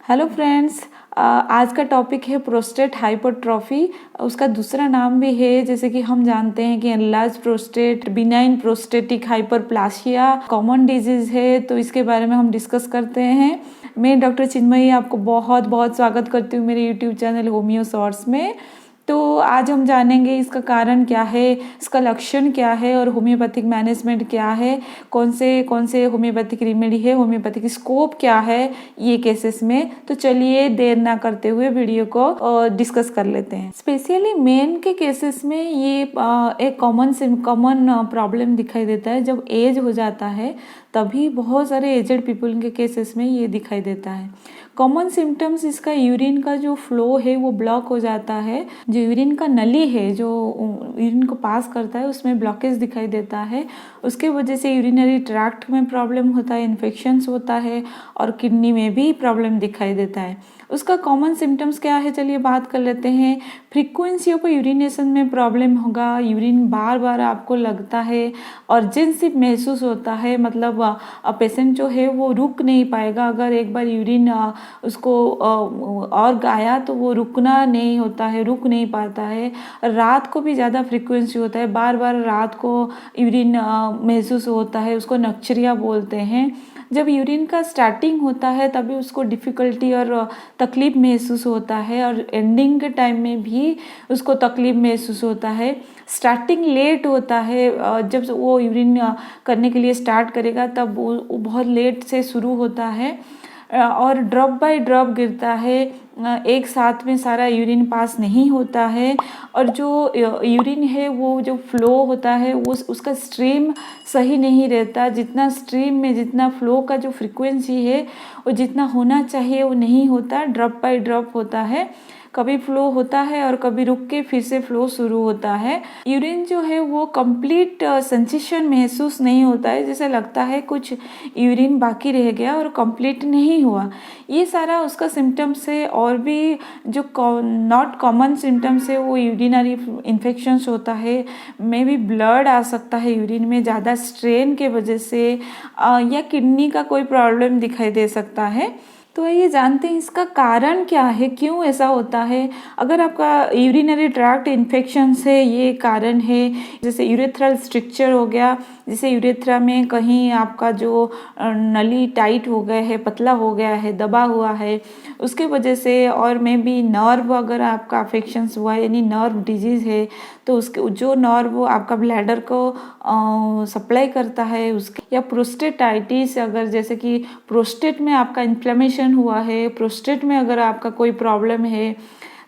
Hello friends, आज का topic है प्रोस्टेट हाइपरट्रॉफी। उसका दूसरा नाम भी है, जैसे कि हम जानते हैं कि enlarge prostate, benign prostatic hyperplasia common disease है। तो इसके बारे में हम डिस्कस करते हैं। मैं डॉक्टर चिन्मयी आपको बहुत बहुत स्वागत करती हूँ मेरे यूट्यूब चैनल होमियो शॉर्ट्स में। तो आज हम जानेंगे इसका कारण क्या है, इसका लक्षण क्या है और होम्योपैथिक मैनेजमेंट क्या है, कौन से होम्योपैथिक रेमेडी है, होम्योपैथिक स्कोप क्या है ये केसेस में। तो चलिए देर ना करते हुए वीडियो को डिस्कस कर लेते हैं। स्पेशली मेन के केसेस में ये एक कॉमन प्रॉब्लम दिखाई देता है। जब एज हो जाता है तभी बहुत सारे एजड पीपल के केसेस में ये दिखाई देता है। कॉमन सिम्टम्स इसका यूरिन का जो फ्लो है वो ब्लॉक हो जाता है। जो यूरिन का नली है जो यूरिन को पास करता है उसमें ब्लॉकेज दिखाई देता है। उसके वजह से यूरिनरी ट्रैक्ट में प्रॉब्लम होता है, इन्फेक्शंस होता है और किडनी में भी प्रॉब्लम दिखाई देता है। उसका कॉमन सिम्टम्स क्या है, चलिए बात कर लेते हैं। फ्रीक्वेंसी ऑफ यूरिनेशन में प्रॉब्लम होगा, यूरिन बार बार आपको लगता है, अर्जेंसी महसूस होता है, मतलब पेशेंट जो है वो रुक नहीं पाएगा। अगर एक बार यूरिन उसको और गाया तो वो रुकना नहीं होता है, रुक नहीं पाता है। रात को भी ज़्यादा फ्रीक्वेंसी होता है, बार बार रात को यूरिन महसूस होता है, उसको नक्चरिया बोलते हैं। जब यूरिन का स्टार्टिंग होता है तभी उसको डिफ़िकल्टी और तकलीफ महसूस होता है और एंडिंग के टाइम में भी उसको तकलीफ महसूस होता है। स्टार्टिंग लेट होता है, जब वो यूरिन करने के लिए स्टार्ट करेगा तब वो बहुत लेट से शुरू होता है और ड्रॉप बाय ड्रॉप गिरता है। एक साथ में सारा यूरिन पास नहीं होता है और जो यूरिन है वो जो फ्लो होता है वो उसका स्ट्रीम सही नहीं रहता। जितना स्ट्रीम में जितना फ्लो का जो फ्रीक्वेंसी है वो जितना होना चाहिए वो नहीं होता, ड्रॉप बाय ड्रॉप होता है। कभी फ्लो होता है और कभी रुक के फिर से फ्लो शुरू होता है। यूरिन जो है वो कंप्लीट सेंसेशन महसूस नहीं होता है, जैसे लगता है कुछ यूरिन बाकी रह गया और कंप्लीट नहीं हुआ। ये सारा उसका सिम्टम्स है। और भी जो नॉट कॉमन सिम्टम्स है वो यूरिनरी इन्फेक्शंस होता है, मे बी ब्लड आ सकता है यूरिन में ज़्यादा स्ट्रेन के वजह से, या किडनी का कोई प्रॉब्लम दिखाई दे सकता है। तो ये जानते हैं इसका कारण क्या है, क्यों ऐसा होता है। अगर आपका यूरिनरी ट्रैक्ट इन्फेक्शन से ये कारण है, जैसे यूरेथ्रल स्ट्रक्चर हो गया, जैसे यूरेथ्रा में कहीं आपका जो नली टाइट हो गया है, पतला हो गया है, दबा हुआ है, उसके वजह से, और मे बी नर्व अगर आपका अफेक्शंस हुआ है यानी नर्व डिजीज़ है तो उसके जो नर्व आपका ब्लैडर को सप्लाई करता है उसके, या प्रोस्टेटाइटिस, अगर जैसे कि प्रोस्टेट में आपका इन्फ्लेमेशन हुआ है, प्रोस्टेट में अगर आपका कोई प्रॉब्लम है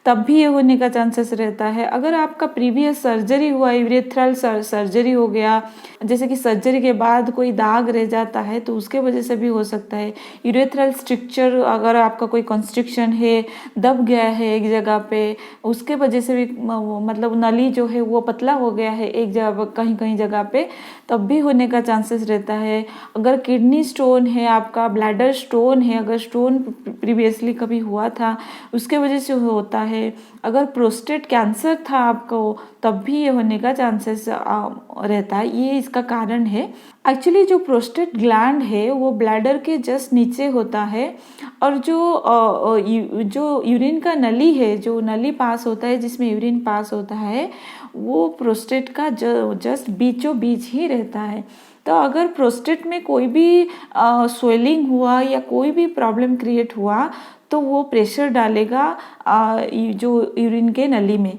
तब भी ये होने का चांसेस रहता है। अगर आपका प्रीवियस सर्जरी हुआ, यूरेथ्रल सर्जरी हो गया, जैसे कि सर्जरी के बाद कोई दाग रह जाता है तो उसके वजह से भी हो सकता है। यूरेथ्रल स्ट्रक्चर अगर आपका कोई कंस्ट्रिक्शन है, दब गया है एक जगह पे, उसके वजह से भी, मतलब नली जो है वो पतला हो गया है एक जगह, कहीं कहीं जगह पे, तब भी होने का चांसेस रहता है। अगर किडनी स्टोन है, आपका ब्लैडर स्टोन है, अगर स्टोन प्रीवियसली कभी हुआ था उसके वजह से होता है। अगर प्रोस्टेट कैंसर था आपको तब भी ये होने का चांसेस रहता है। ये इसका कारण है। एक्चुअली जो प्रोस्टेट ग्लैंड है वो ब्लैडर के जस्ट नीचे होता है और जो यूरिन का नली है, जो नली पास होता है जिसमें यूरिन पास होता है, वो प्रोस्टेट का जस्ट बीचों बीच ही रहता है। तो अगर प्रोस्टेट में कोई भी स्वेलिंग हुआ या कोई भी प्रॉब्लम क्रिएट हुआ तो वो प्रेशर डालेगा जो यूरिन के नली में,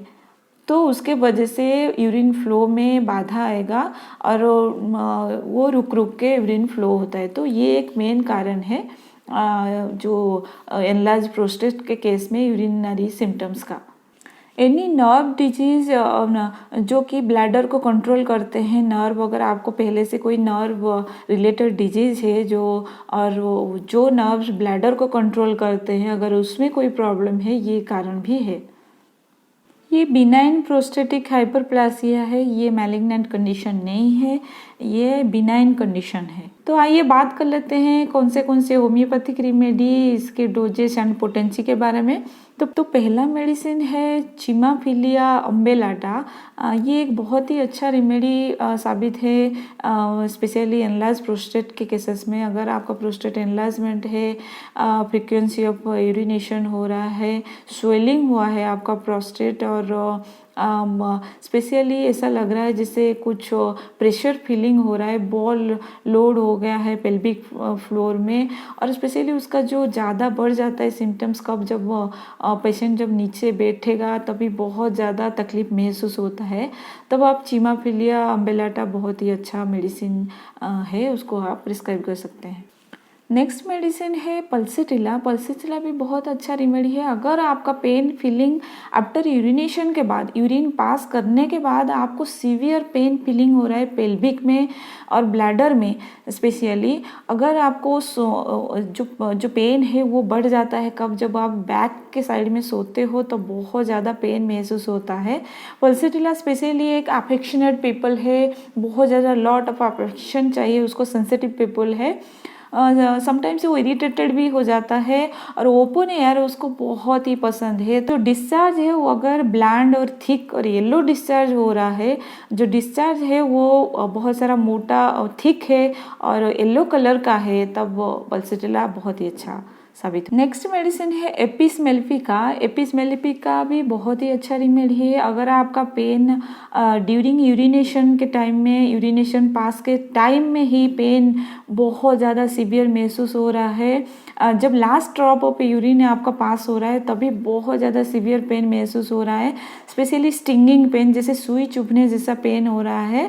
तो उसके वजह से यूरिन फ्लो में बाधा आएगा और वो रुक रुक के यूरिन फ्लो होता है। तो ये एक मेन कारण है जो एनलार्ज प्रोस्टेट के केस में यूरिनरी सिम्टम्स का। एनी नर्व डिजीज जो कि ब्लैडर को कंट्रोल करते हैं, नर्व, अगर आपको पहले से कोई नर्व रिलेटेड डिजीज है और जो नर्व्स ब्लैडर को कंट्रोल करते हैं, अगर उसमें कोई प्रॉब्लम है, ये कारण भी है। ये बिनाइन प्रोस्टेटिक हाइपरप्लासिया है, ये मैलिग्नेंट कंडीशन नहीं है, ये बिनाइन कंडीशन है। तो आइए बात कर लेते हैं कौन से होम्योपैथिक रेमेडी, इसके डोजेस एंड पोटेंसी के बारे में। तो पहला मेडिसिन है चिमाफिलिया अम्बेलाटा। ये एक बहुत ही अच्छा रेमेडी साबित है, स्पेशली एनलार्ज प्रोस्टेट के केसेस में। अगर आपका प्रोस्टेट एनलार्जमेंट है, फ्रीक्वेंसी ऑफ यूरिनेशन हो रहा है, स्वेलिंग हुआ है आपका प्रोस्टेट, और स्पेशली ऐसा लग रहा है जैसे कुछ प्रेशर फीलिंग हो रहा है, बॉल लोड हो गया है पेल्विक फ्लोर में, और स्पेशली उसका जो ज़्यादा बढ़ जाता है सिम्टम्स कब, जब पेशेंट जब नीचे बैठेगा तभी बहुत ज़्यादा तकलीफ महसूस होता है, तब आप चिमाफिलिया अम्बेलाटा बहुत ही अच्छा मेडिसिन है, उसको आप प्रिस्क्राइब कर सकते हैं। नेक्स्ट मेडिसिन है पल्सीटिला। पल्सीटिला भी बहुत अच्छा रेमेडी है। अगर आपका पेन फीलिंग आफ्टर यूरिनेशन के बाद, यूरिन पास करने के बाद आपको सीवियर पेन फीलिंग हो रहा है पेल्विक में और ब्लैडर में, स्पेशली अगर आपको जो पेन है वो बढ़ जाता है कब, जब आप बैक के साइड में सोते हो तो बहुत ज़्यादा पेन महसूस होता है। पल्सीटिला स्पेशली एक अफेक्शनेट पीपल है, बहुत ज़्यादा लॉट ऑफ अफेक्शन चाहिए उसको, सेंसिटिव पीपल है, समटाइम्स वो इरिटेटेड भी हो जाता है, और ओपन एयर उसको बहुत ही पसंद है। तो डिस्चार्ज है वो अगर ब्लैंड और थिक और येलो डिस्चार्ज हो रहा है, जो डिस्चार्ज है वो बहुत सारा मोटा और थिक है और येलो कलर का है, तब पल्सीटिला बहुत ही अच्छा साबित। नेक्स्ट मेडिसिन है एपिस मेलिफिका। एपिस मेलिफिका भी बहुत ही अच्छा रेमेडी है। अगर आपका पेन ड्यूरिंग यूरिनेशन के टाइम में, यूरिनेशन पास के टाइम में ही पेन बहुत ज़्यादा सीवियर महसूस हो रहा है, जब लास्ट ड्रॉप ऑफ यूरिन आपका पास हो रहा है तभी बहुत ज़्यादा सीवियर पेन महसूस हो रहा है, स्पेशली स्टिंगिंग पेन, जैसे सुई चुभने जैसा पेन हो रहा है,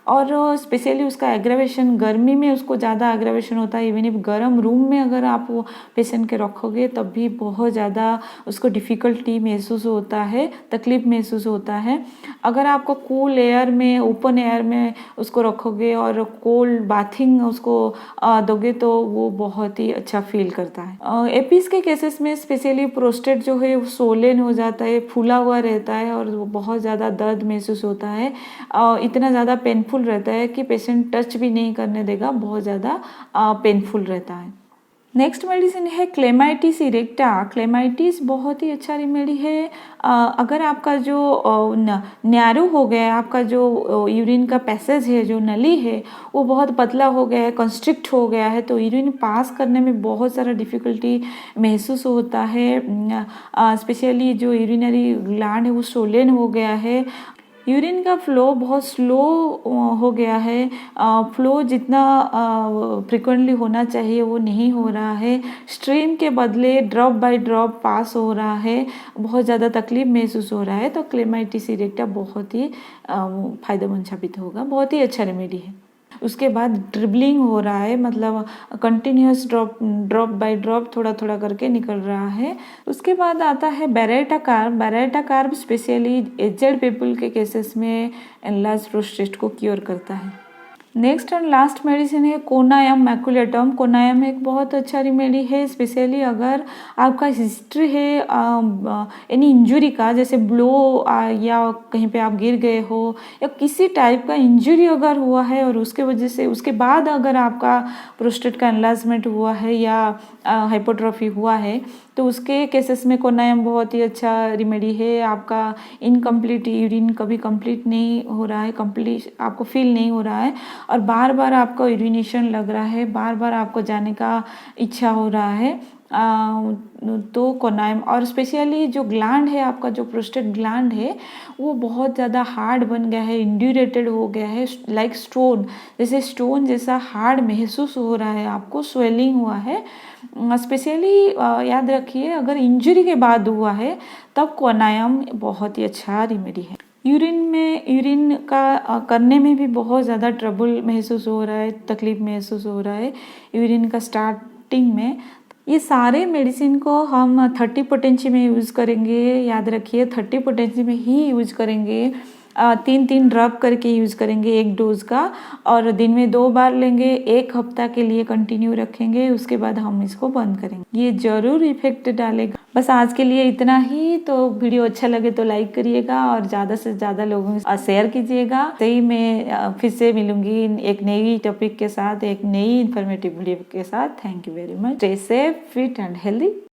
और स्पेशली उसका एग्रावेशन गर्मी में उसको ज़्यादा एग्रावेशन होता है। इवन इफ गर्म रूम में अगर आप वो पेशेंट के रखोगे तब भी बहुत ज़्यादा उसको डिफ़िकल्टी महसूस होता है, तकलीफ महसूस होता है। अगर आपको कूल एयर में, ओपन एयर में उसको रखोगे और कोल्ड बाथिंग उसको दोगे तो वो बहुत ही अच्छा फील करता है। एपिस के केसेस में स्पेशली प्रोस्टेट जो है वो सोलेन हो जाता है, फूला हुआ रहता है और वो बहुत ज़्यादा दर्द महसूस होता है, इतना ज़्यादा पेनफुल रहता है कि पेशेंट टच भी नहीं करने देगा, बहुत ज़्यादा पेनफुल रहता है। नेक्स्ट मेडिसिन है क्लेमाइटिस इरेक्टा। क्लेमाइटिस बहुत ही अच्छा रेमेडी है। अगर आपका जो नैरो हो गया है, आपका जो यूरिन का पैसेज है, जो नली है वो बहुत पतला हो गया है, कंस्ट्रिक्ट हो गया है, तो यूरिन पास करने में बहुत सारा डिफ़िकल्टी महसूस होता है, स्पेशली जो यूरिनरी ग्लैंड है वो सोलेन हो गया है, यूरिन का फ्लो बहुत स्लो हो गया है, फ्लो जितना फ्रिक्वेंटली होना चाहिए वो नहीं हो रहा है, स्ट्रीम के बदले ड्रॉप बाय ड्रॉप पास हो रहा है, बहुत ज़्यादा तकलीफ महसूस हो रहा है, तो क्लेमाइटिस इरेक्टा बहुत ही फ़ायदेमंद साबित होगा, बहुत ही अच्छा रेमेडी है। उसके बाद ड्रिबलिंग हो रहा है, मतलब कंटिन्यूस ड्रॉप बाय ड्रॉप थोड़ा थोड़ा करके निकल रहा है। उसके बाद आता है baryta carb. Baryta carb specially aged people के केसेस में एनलार्ज प्रोस्टेट को क्योर करता है। नेक्स्ट एंड लास्ट मेडिसिन है कोनायम मैकुलेटम। कोनायम एक बहुत अच्छा रेमेडी है, स्पेशली अगर आपका हिस्ट्री है एनी इंजरी का, जैसे ब्लो या कहीं पे आप गिर गए हो या किसी टाइप का इंजरी अगर हुआ है और उसके वजह से उसके बाद अगर आपका प्रोस्टेट का एनलार्जमेंट हुआ है या हाइपोट्रोफी हुआ है, तो उसके केसेस में कोनायम बहुत ही अच्छा रेमेडी है। आपका इनकम्प्लीट यूरिन कभी कंप्लीट नहीं हो रहा है, कंप्लीट आपको फील नहीं हो रहा है और बार बार आपको यूरिनेशन लग रहा है, बार बार आपको जाने का इच्छा हो रहा है, तो कोनायम, और स्पेशली जो ग्लैंड है आपका, जो प्रोस्टेट ग्लैंड है वो बहुत ज़्यादा हार्ड बन गया है, इंड्यूरेटेड हो गया है, लाइक स्टोन, जैसे स्टोन जैसा हार्ड महसूस हो रहा है आपको, स्वेलिंग हुआ है। स्पेशली याद रखिए अगर इंजरी के बाद हुआ है तब कोनायम बहुत ही अच्छा रेमेडी है। यूरिन का करने में भी बहुत ज़्यादा ट्रबल महसूस हो रहा है, तकलीफ महसूस हो रहा है यूरिन का स्टार्टिंग में, ये सारे मेडिसिन को हम 30 पोटेंसी में यूज़ करेंगे, याद रखिए 30 पोटेंसी में ही यूज़ करेंगे। 3-3 ड्रॉप करके यूज़ करेंगे एक डोज का, और दिन में 2 बार लेंगे, 1 हफ्ता के लिए कंटिन्यू रखेंगे, उसके बाद हम इसको बंद करेंगे। ये ज़रूर इफेक्ट डालेगा। बस आज के लिए इतना ही। तो वीडियो अच्छा लगे तो लाइक करिएगा और ज़्यादा से ज़्यादा लोगों के शेयर कीजिएगा। सही मैं फिर से मिलूंगी एक नई टॉपिक के साथ, एक नई इन्फॉर्मेटिव वीडियो के साथ। Thank you very much. Stay safe, fit and healthy.